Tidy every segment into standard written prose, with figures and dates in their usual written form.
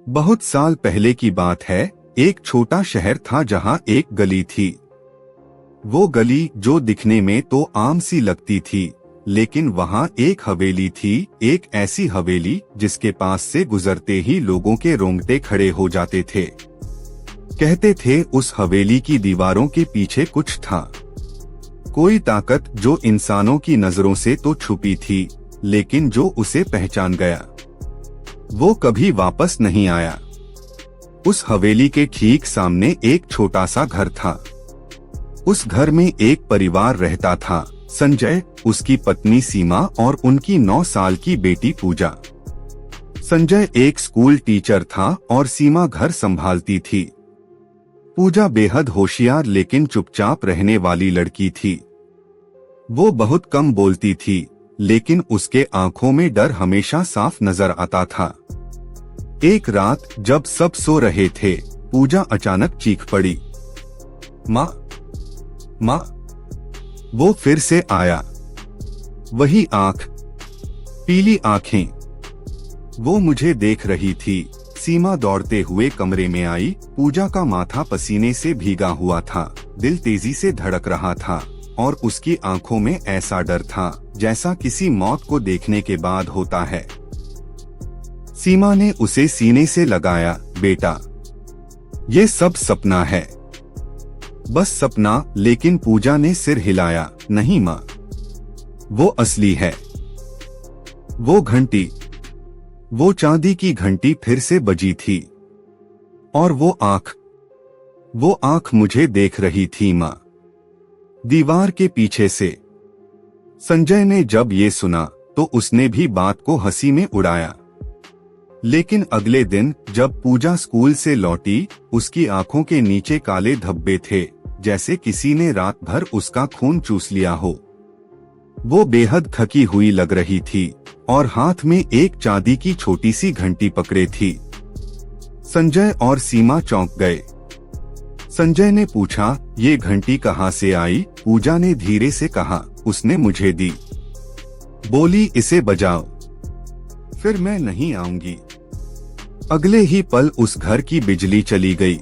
बहुत साल पहले की बात है। एक छोटा शहर था जहाँ एक गली थी। वो गली जो दिखने में तो आम सी लगती थी, लेकिन वहाँ एक हवेली थी। एक ऐसी हवेली जिसके पास से गुजरते ही लोगों के रोंगटे खड़े हो जाते थे। कहते थे उस हवेली की दीवारों के पीछे कुछ था, कोई ताकत जो इंसानों की नजरों से तो छुपी थी, लेकिन जो उसे पहचान गया वो कभी वापस नहीं आया। उस हवेली के ठीक सामने एक छोटा सा घर था। उस घर में एक परिवार रहता था, संजय, उसकी पत्नी सीमा और उनकी 9 साल की बेटी पूजा। संजय एक स्कूल टीचर था और सीमा घर संभालती थी। पूजा बेहद होशियार लेकिन चुपचाप रहने वाली लड़की थी। वो बहुत कम बोलती थी, लेकिन उसके आंखों में डर हमेशा साफ नजर आता था। एक रात जब सब सो रहे थे, पूजा अचानक चीख पड़ी, माँ, माँ। वो फिर से आया, वही आंख, पीली आंखें। वो मुझे देख रही थी। सीमा दौड़ते हुए कमरे में आई। पूजा का माथा पसीने से भीगा हुआ था, दिल तेजी से धड़क रहा था और उसकी आंखों में ऐसा डर था जैसा किसी मौत को देखने के बाद होता है। सीमा ने उसे सीने से लगाया, बेटा, ये सब सपना है, बस सपना। लेकिन पूजा ने सिर हिलाया, नहीं माँ, वो असली है। वो घंटी, वो चांदी की घंटी फिर से बजी थी और वो आंख मुझे देख रही थी माँ, दीवार के पीछे से। संजय ने जब ये सुना तो उसने भी बात को हंसी में उड़ाया। लेकिन अगले दिन जब पूजा स्कूल से लौटी, उसकी आंखों के नीचे काले धब्बे थे, जैसे किसी ने रात भर उसका खून चूस लिया हो। वो बेहद थकी हुई लग रही थी और हाथ में एक चांदी की छोटी सी घंटी पकड़े थी। संजय और सीमा चौंक गए। संजय ने पूछा, ये घंटी कहाँ से आई? पूजा ने धीरे से कहा, उसने मुझे दी। बोली, इसे बजाओ, फिर मैं नहीं आऊंगी। अगले ही पल उस घर की बिजली चली गई।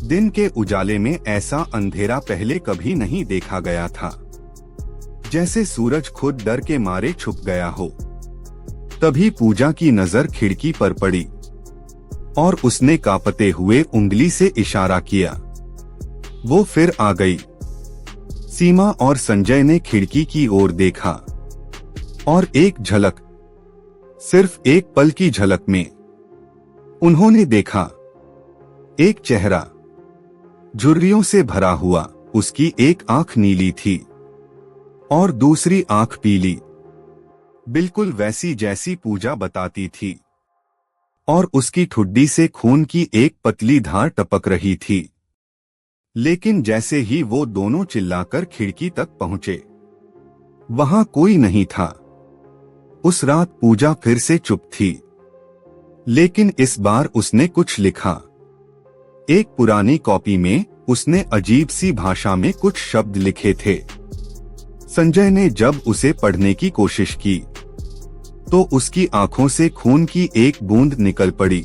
दिन के उजाले में ऐसा अंधेरा पहले कभी नहीं देखा गया था, जैसे सूरज खुद डर के मारे छुप गया हो। तभी पूजा की नजर खिड़की पर पड़ी और उसने कांपते हुए उंगली से इशारा किया। वो फिर आ गई। सीमा और संजय ने खिड़की की ओर देखा और एक झलक, सिर्फ एक पल की झलक में उन्होंने देखा एक चेहरा, झुर्रियों से भरा हुआ। उसकी एक आंख नीली थी और दूसरी आंख पीली, बिल्कुल वैसी जैसी पूजा बताती थी। और उसकी ठुड्डी से खून की एक पतली धार टपक रही थी। लेकिन जैसे ही वो दोनों चिल्लाकर खिड़की तक पहुंचे, वहां कोई नहीं था। उस रात पूजा फिर से चुप थी, लेकिन इस बार उसने कुछ लिखा। एक पुरानी कॉपी में उसने अजीब सी भाषा में कुछ शब्द लिखे थे। संजय ने जब उसे पढ़ने की कोशिश की तो उसकी आंखों से खून की एक बूंद निकल पड़ी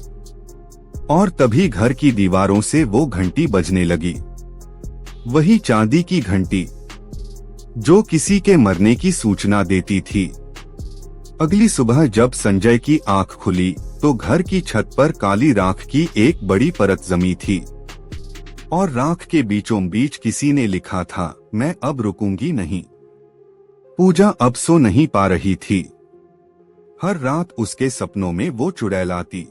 और तभी घर की दीवारों से वो घंटी बजने लगी। वही चांदी की घंटी जो किसी के मरने की सूचना देती थी। अगली सुबह जब संजय की आंख खुली तो घर की छत पर काली राख की एक बड़ी परत जमी थी और राख के बीचों बीच किसी ने लिखा था, मैं अब रुकूंगी नहीं। पूजा अब सो नहीं पा रही थी। हर रात उसके सपनों में वो चुड़ैलाती,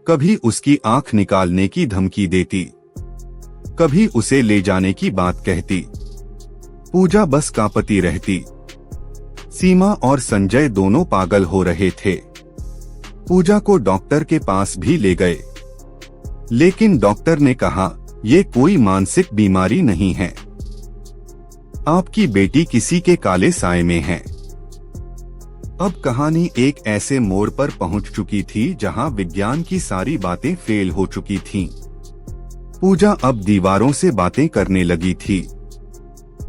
कभी उसकी आंख निकालने की धमकी देती, कभी उसे ले जाने की बात कहती। पूजा बस कांपती रहती। सीमा और संजय दोनों पागल हो रहे थे। पूजा को डॉक्टर के पास भी ले गए, लेकिन डॉक्टर ने कहा, ये कोई मानसिक बीमारी नहीं है, आपकी बेटी किसी के काले साए में है। अब कहानी एक ऐसे मोड़ पर पहुंच चुकी थी जहां विज्ञान की सारी बातें फेल हो चुकी थीं। पूजा अब दीवारों से बातें करने लगी थी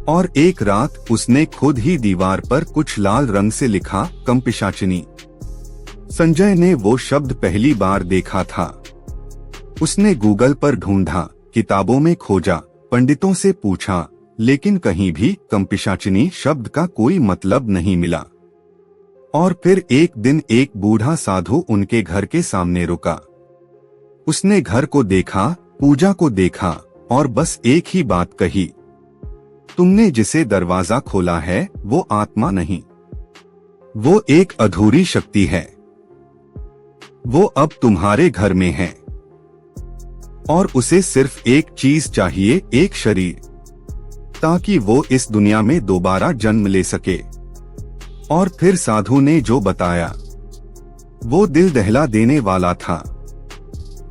और एक रात उसने खुद ही दीवार पर कुछ लाल रंग से लिखा, कम पिशाचिनी। संजय ने वो शब्द पहली बार देखा था। उसने गूगल पर ढूंढा, किताबों में खोजा, पंडितों से पूछा, लेकिन कहीं भी कंपिशाचिनी शब्द का कोई मतलब नहीं मिला। और फिर एक दिन एक बूढ़ा साधु उनके घर के सामने रुका। उसने घर को देखा, पूजा को देखा और बस एक ही बात कही, तुमने जिसे दरवाजा खोला है वो आत्मा नहीं, वो एक अधूरी शक्ति है। वो अब तुम्हारे घर में है और उसे सिर्फ एक चीज चाहिए, एक शरीर, ताकि वो इस दुनिया में दोबारा जन्म ले सके। और फिर साधु ने जो बताया वो दिल दहला देने वाला था।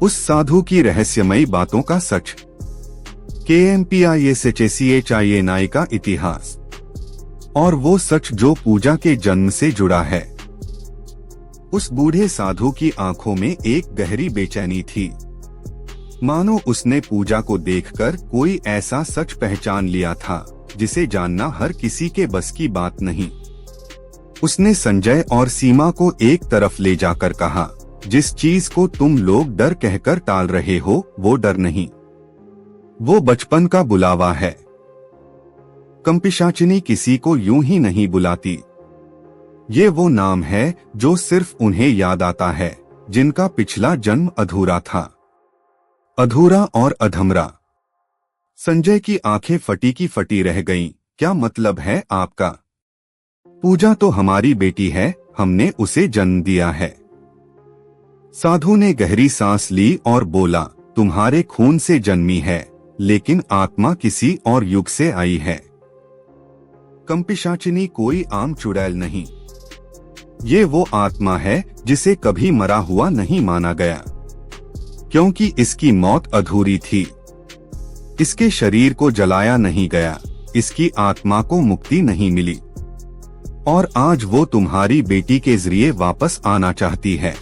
उस साधु की रहस्यमयी बातों का सच, KMPISHACHINI का इतिहास, और वो सच जो पूजा के जन्म से जुड़ा है। उस बूढ़े साधु की आंखों में एक गहरी बेचैनी थी, मानो उसने पूजा को देखकर कोई ऐसा सच पहचान लिया था जिसे जानना हर किसी के बस की बात नहीं। उसने संजय और सीमा को एक तरफ ले जाकर कहा, जिस चीज को तुम लोग डर कहकर टाल रहे हो वो डर नहीं, वो बचपन का बुलावा है। कंपिशाचिनी किसी को यूं ही नहीं बुलाती। ये वो नाम है जो सिर्फ उन्हें याद आता है जिनका पिछला जन्म अधूरा था, अधूरा और अधमरा। संजय की आंखें फटी की फटी रह गईं। क्या मतलब है आपका? पूजा तो हमारी बेटी है, हमने उसे जन्म दिया है। साधु ने गहरी सांस ली और बोला, तुम्हारे खून से जन्मी है, लेकिन आत्मा किसी और युग से आई है। कंपिशाचिनी कोई आम चुड़ैल नहीं, ये वो आत्मा है जिसे कभी मरा हुआ नहीं माना गया, क्योंकि इसकी मौत अधूरी थी। इसके शरीर को जलाया नहीं गया, इसकी आत्मा को मुक्ति नहीं मिली, और आज वो तुम्हारी बेटी के जरिए वापस आना चाहती है।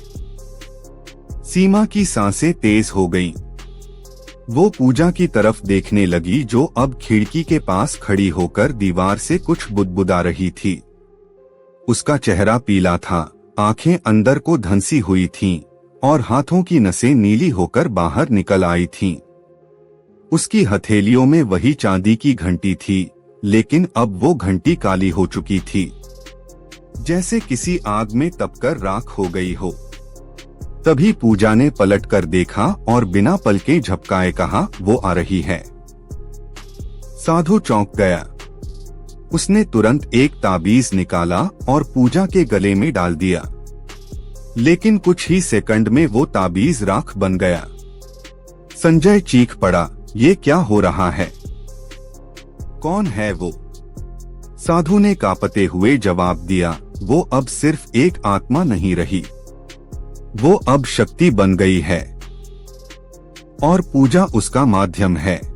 सीमा की सांसें तेज हो गईं। वो पूजा की तरफ देखने लगी जो अब खिड़की के पास खड़ी होकर दीवार से कुछ बुदबुदा रही थी। उसका चेहरा पीला था, आंखें अंदर को धंसी हुई थीं और हाथों की नसें नीली होकर बाहर निकल आई थीं। उसकी हथेलियों में वही चांदी की घंटी थी, लेकिन अब वो घंटी काली हो चुकी थी, जैसे किसी आग में तपकर राख हो गई हो। तभी पूजा ने पलटकर देखा और बिना पलके झपकाए कहा, वो आ रही है। साधु चौंक गया। उसने तुरंत एक ताबीज निकाला और पूजा के गले में डाल दिया, लेकिन कुछ ही सेकंड में वो ताबीज राख बन गया। संजय चीख पड़ा, ये क्या हो रहा है? कौन है वो? साधु ने कांपते हुए जवाब दिया, वो अब सिर्फ एक आत्मा नहीं रही, वो अब शक्ति बन गई है और पूजा उसका माध्यम है।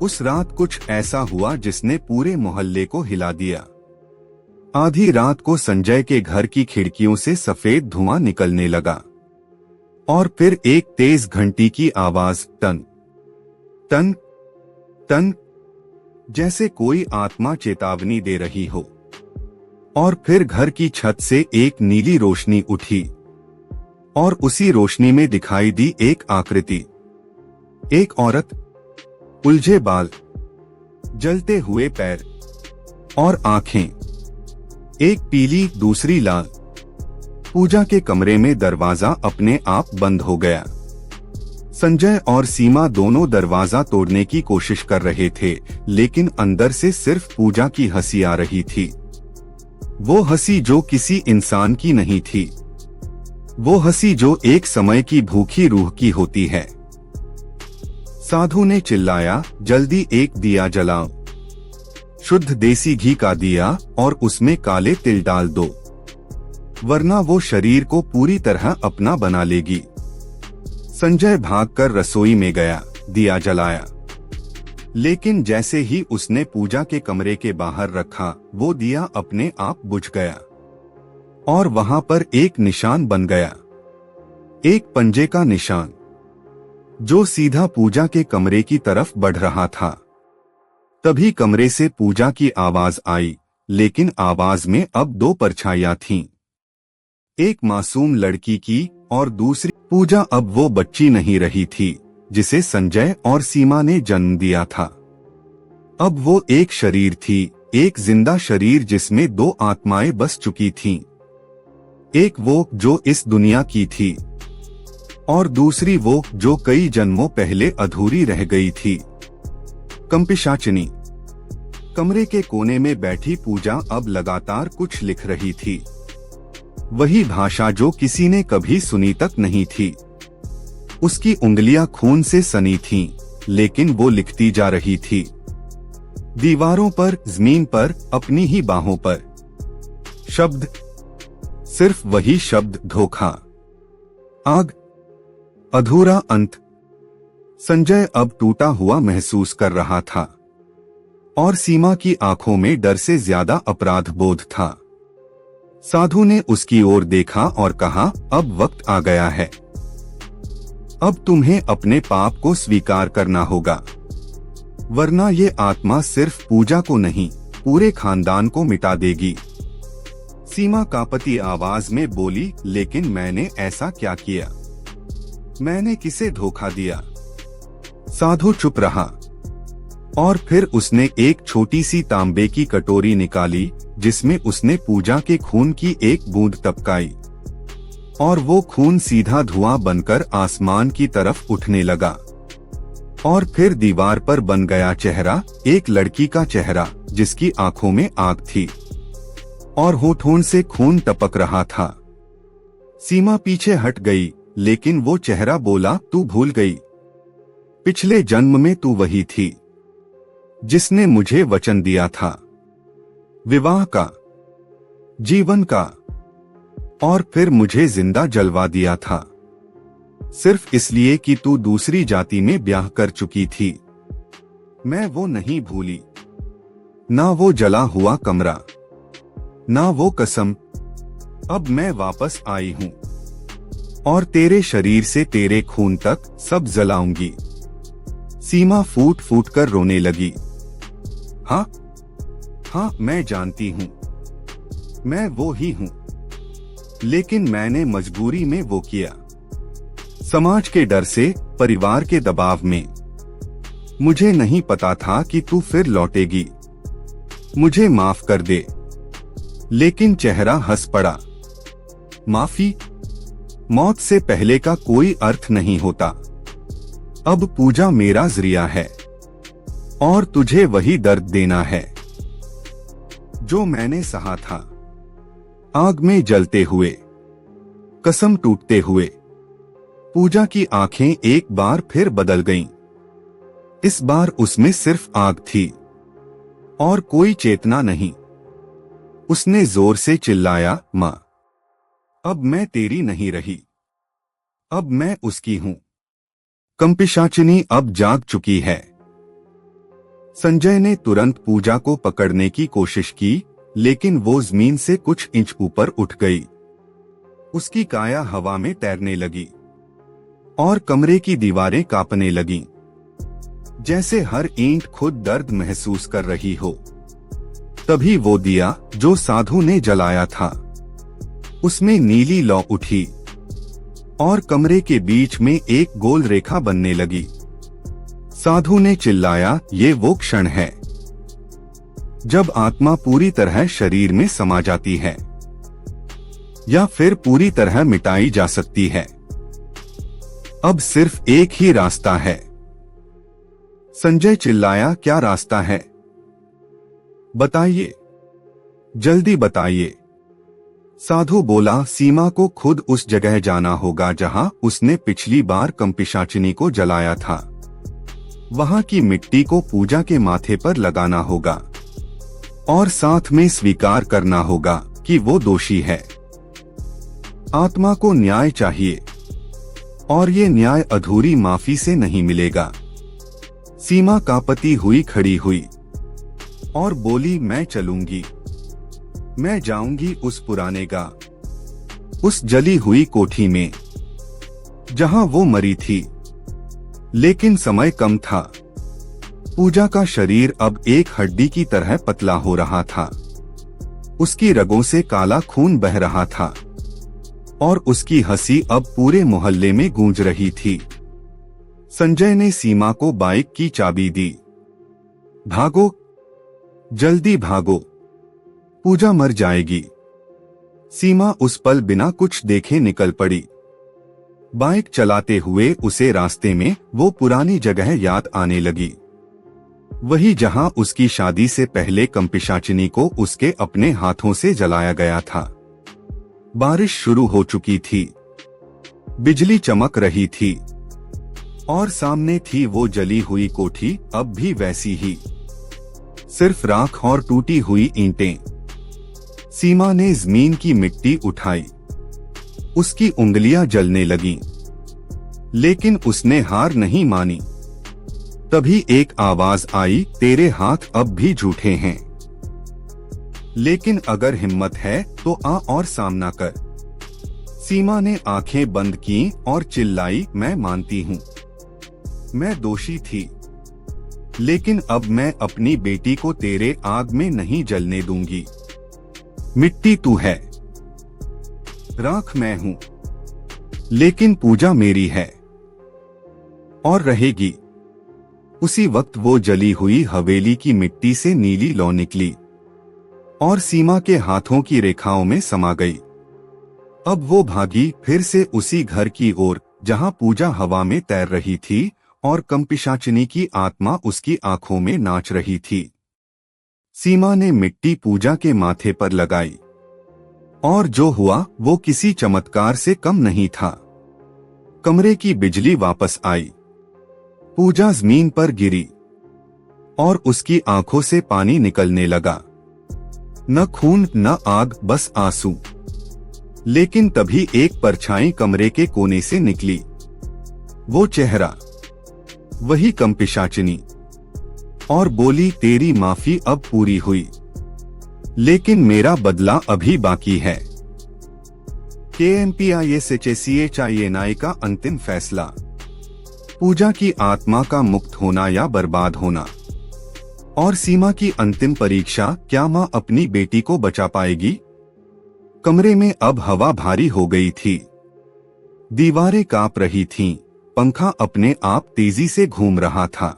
उस रात कुछ ऐसा हुआ जिसने पूरे मोहल्ले को हिला दिया। आधी रात को संजय के घर की खिड़कियों से सफेद धुआं निकलने लगा और फिर एक तेज घंटी की आवाज, टन टन टन, जैसे कोई आत्मा चेतावनी दे रही हो। और फिर घर की छत से एक नीली रोशनी उठी और उसी रोशनी में दिखाई दी एक आकृति, एक औरत, उलझे बाल, जलते हुए पैर और आंखें, एक पीली दूसरी लाल। पूजा के कमरे में दरवाजा अपने आप बंद हो गया। संजय और सीमा दोनों दरवाजा तोड़ने की कोशिश कर रहे थे, लेकिन अंदर से सिर्फ पूजा की हंसी आ रही थी। वो हंसी जो किसी इंसान की नहीं थी, वो हंसी जो एक समय की भूखी रूह की होती है। साधु ने चिल्लाया, जल्दी एक दिया जलाओ, शुद्ध देसी घी का दिया, और उसमें काले तिल डाल दो, वरना वो शरीर को पूरी तरह अपना बना लेगी। संजय भागकर रसोई में गया, दिया जलाया, लेकिन जैसे ही उसने पूजा के कमरे के बाहर रखा, वो दिया अपने आप बुझ गया और वहां पर एक निशान बन गया, एक पंजे का निशान, जो सीधा पूजा के कमरे की तरफ बढ़ रहा था। तभी कमरे से पूजा की आवाज आई, लेकिन आवाज में अब दो परछाइयां थीं। एक मासूम लड़की की और दूसरी पूजा अब वो बच्ची नहीं रही थी जिसे संजय और सीमा ने जन्म दिया था। अब वो एक शरीर थी, एक जिंदा शरीर जिसमें दो आत्माएं बस चुकी थीं। एक वो जो इस दुनिया की थी और दूसरी वो जो कई जन्मों पहले अधूरी रह गई थी। कंपिशाचिनी। कमरे के कोने में बैठी पूजा अब लगातार कुछ लिख रही थी, वही भाषा जो किसी ने कभी सुनी तक नहीं थी। उसकी उंगलियां खून से सनी थीं, लेकिन वो लिखती जा रही थी। दीवारों पर, जमीन पर, अपनी ही बाहों पर। शब्द, सिर्फ वही शब्द, धोखा, आग, अधूरा अंत। संजय अब टूटा हुआ महसूस कर रहा था और सीमा की आंखों में डर से ज्यादा अपराध बोध था। साधु ने उसकी ओर देखा और कहा, अब वक्त आ गया है। अब तुम्हें अपने पाप को स्वीकार करना होगा, वरना ये आत्मा सिर्फ पूजा को नहीं, पूरे खानदान को मिटा देगी। सीमा कांपती आवाज में बोली, लेकिन मैंने ऐसा क्या किया? मैंने किसे धोखा दिया? साधु चुप रहा और फिर उसने एक छोटी सी तांबे की कटोरी निकाली जिसमें उसने पूजा के खून की एक बूंद टपकाई और वो खून सीधा धुआं बनकर आसमान की तरफ उठने लगा। और फिर दीवार पर बन गया चेहरा, एक लड़की का चेहरा जिसकी आंखों में आग थी और होठों से खून टपक रहा था। सीमा पीछे हट गई, लेकिन वो चेहरा बोला, तू भूल गई। पिछले जन्म में तू वही थी जिसने मुझे वचन दिया था, विवाह का, जीवन का, और फिर मुझे जिंदा जलवा दिया था, सिर्फ इसलिए कि तू दूसरी जाति में ब्याह कर चुकी थी। मैं वो नहीं भूली, ना वो जला हुआ कमरा, ना वो कसम। अब मैं वापस आई हूं और तेरे शरीर से तेरे खून तक सब जलाऊंगी। सीमा फूट फूट कर रोने लगी। हाँ हाँ, मैं जानती हूँ, मैं वो ही हूँ, लेकिन मैंने मजबूरी में वो किया, समाज के डर से, परिवार के दबाव में। मुझे नहीं पता था कि तू फिर लौटेगी। मुझे माफ कर दे। लेकिन चेहरा हंस पड़ा। माफी? मौत से पहले का कोई अर्थ नहीं होता। अब पूजा मेरा जरिया है और तुझे वही दर्द देना है जो मैंने सहा था। आग में जलते हुए, कसम टूटते हुए। पूजा की आंखें एक बार फिर बदल गईं। इस बार उसमें सिर्फ आग थी और कोई चेतना नहीं। उसने जोर से चिल्लाया, मां, अब मैं तेरी नहीं रही, अब मैं उसकी हूं। कंपिशाचिनी अब जाग चुकी है। संजय ने तुरंत पूजा को पकड़ने की कोशिश की, लेकिन वो जमीन से कुछ इंच ऊपर उठ गई। उसकी काया हवा में तैरने लगी और कमरे की दीवारें कांपने लगीं, जैसे हर ईंट खुद दर्द महसूस कर रही हो। तभी वो दिया जो साधु ने जलाया था, उसमें नीली लौ उठी और कमरे के बीच में एक गोल रेखा बनने लगी। साधु ने चिल्लाया, ये वो क्षण है जब आत्मा पूरी तरह शरीर में समा जाती है या फिर पूरी तरह मिटाई जा सकती है। अब सिर्फ एक ही रास्ता है। संजय चिल्लाया, क्या रास्ता है? बताइए, जल्दी बताइए। साधु बोला, सीमा को खुद उस जगह जाना होगा जहां उसने पिछली बार कंपिशाचिनी को जलाया था। वहां की मिट्टी को पूजा के माथे पर लगाना होगा और साथ में स्वीकार करना होगा कि वो दोषी है। आत्मा को न्याय चाहिए और ये न्याय अधूरी माफी से नहीं मिलेगा। सीमा कांपती हुई खड़ी हुई और बोली, मैं चलूंगी, मैं जाऊंगी उस पुराने गांव, उस जली हुई कोठी में जहां वो मरी थी। लेकिन समय कम था। पूजा का शरीर अब एक हड्डी की तरह पतला हो रहा था। उसकी रगों से काला खून बह रहा था और उसकी हंसी अब पूरे मोहल्ले में गूंज रही थी। संजय ने सीमा को बाइक की चाबी दी। भागो, जल्दी भागो, पूजा मर जाएगी। सीमा उस पल बिना कुछ देखे निकल पड़ी। बाइक चलाते हुए उसे रास्ते में वो पुरानी जगह याद आने लगी, वही जहां उसकी शादी से पहले कंपिशाचिनी को उसके अपने हाथों से जलाया गया था। बारिश शुरू हो चुकी थी, बिजली चमक रही थी और सामने थी वो जली हुई कोठी, अब भी वैसी ही, सिर्फ राख और टूटी हुई ईंटें। सीमा ने जमीन की मिट्टी उठाई, उसकी उंगलियां जलने लगीं, लेकिन उसने हार नहीं मानी। तभी एक आवाज आई, तेरे हाथ अब भी झूठे हैं, लेकिन अगर हिम्मत है तो आ और सामना कर। सीमा ने आंखें बंद की और चिल्लाई, मैं मानती हूँ, मैं दोषी थी, लेकिन अब मैं अपनी बेटी को तेरे आग में नहीं जलने दूंगी। मिट्टी तू है, राख मैं हूँ, लेकिन पूजा मेरी है और रहेगी। उसी वक्त वो जली हुई हवेली की मिट्टी से नीली लौ निकली और सीमा के हाथों की रेखाओं में समा गई। अब वो भागी फिर से उसी घर की ओर जहां पूजा हवा में तैर रही थी और कंपिशाचिनी की आत्मा उसकी आंखों में नाच रही थी। सीमा ने मिट्टी पूजा के माथे पर लगाई और जो हुआ वो किसी चमत्कार से कम नहीं था। कमरे की बिजली वापस आई, पूजा जमीन पर गिरी और उसकी आंखों से पानी निकलने लगा। न खून न आग, बस आंसू। लेकिन तभी एक परछाई कमरे के कोने से निकली। वो चेहरा, वही कंपिशाचिनी, और बोली, तेरी माफी अब पूरी हुई, लेकिन मेरा बदला अभी बाकी है। KMPISHACHINI का अंतिम फैसला, पूजा की आत्मा का मुक्त होना या बर्बाद होना। और सीमा की अंतिम परीक्षा, क्या मां अपनी बेटी को बचा पाएगी? कमरे में अब हवा भारी हो गई थी, दीवारें कांप रही थीं, पंखा अपने आप तेजी से घूम रहा था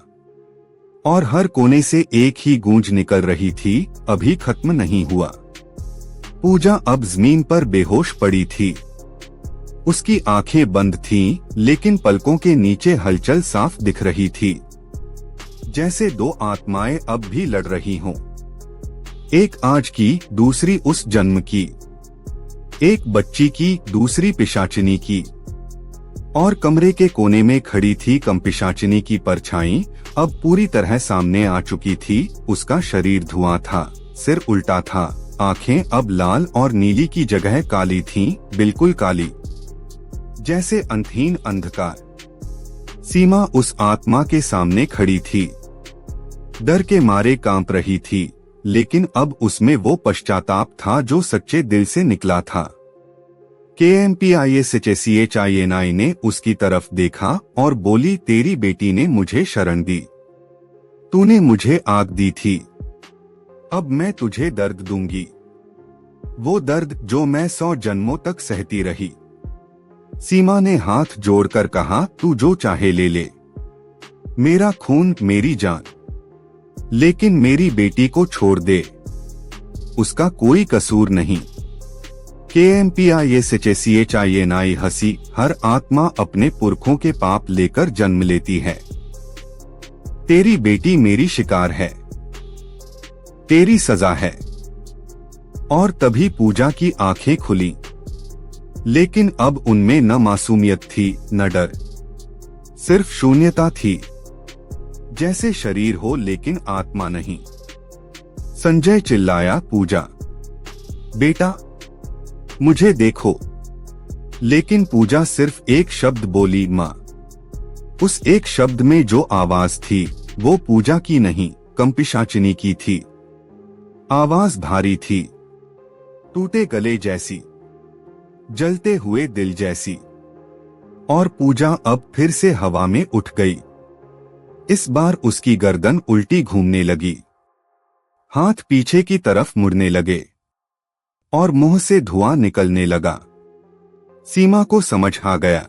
और हर कोने से एक ही गूंज निकल रही थी, अभी खत्म नहीं हुआ। पूजा अब जमीन पर बेहोश पड़ी थी, उसकी आंखें बंद थीं, लेकिन पलकों के नीचे हलचल साफ दिख रही थी, जैसे दो आत्माएं अब भी लड़ रही हों। एक आज की, दूसरी उस जन्म की, एक बच्ची की, दूसरी पिशाचिनी की। और कमरे के कोने में खड़ी थी कंपिशाचिनी की परछाई, अब पूरी तरह सामने आ चुकी थी। उसका शरीर धुआं था, सिर उल्टा था, आंखें अब लाल और नीली की जगह काली थीं, बिल्कुल काली, जैसे अंतहीन अंधकार। सीमा उस आत्मा के सामने खड़ी थी, डर के मारे कांप रही थी, लेकिन अब उसमें वो पश्चाताप था जो सच्चे दिल से निकला था। KMPISHACHINI ने उसकी तरफ देखा और बोली, तेरी बेटी ने मुझे शरण दी, तूने मुझे आग दी थी, अब मैं तुझे दर्द दूंगी, वो दर्द जो मैं 100 जन्मों तक सहती रही। सीमा ने हाथ जोड़कर कहा, तू जो चाहे ले ले, मेरा खून, मेरी जान, लेकिन मेरी बेटी को छोड़ दे, उसका कोई कसूर नहीं। KMPISHACHINI हंसी, हर आत्मा अपने पुरखों के पाप लेकर जन्म लेती है। तेरी बेटी मेरी शिकार है, तेरी सजा है। और तभी पूजा की आंखें खुली, लेकिन अब उनमें न मासूमियत थी न डर, सिर्फ शून्यता थी, जैसे शरीर हो लेकिन आत्मा नहीं। संजय चिल्लाया, पूजा बेटा मुझे देखो। लेकिन पूजा सिर्फ एक शब्द बोली, मां। उस एक शब्द में जो आवाज थी वो पूजा की नहीं, कंपिशाचिनी की थी। आवाज भारी थी, टूटे गले जैसी, जलते हुए दिल जैसी। और पूजा अब फिर से हवा में उठ गई। इस बार उसकी गर्दन उल्टी घूमने लगी, हाथ पीछे की तरफ मुड़ने लगे और मुंह से धुआं निकलने लगा। सीमा को समझ आ गया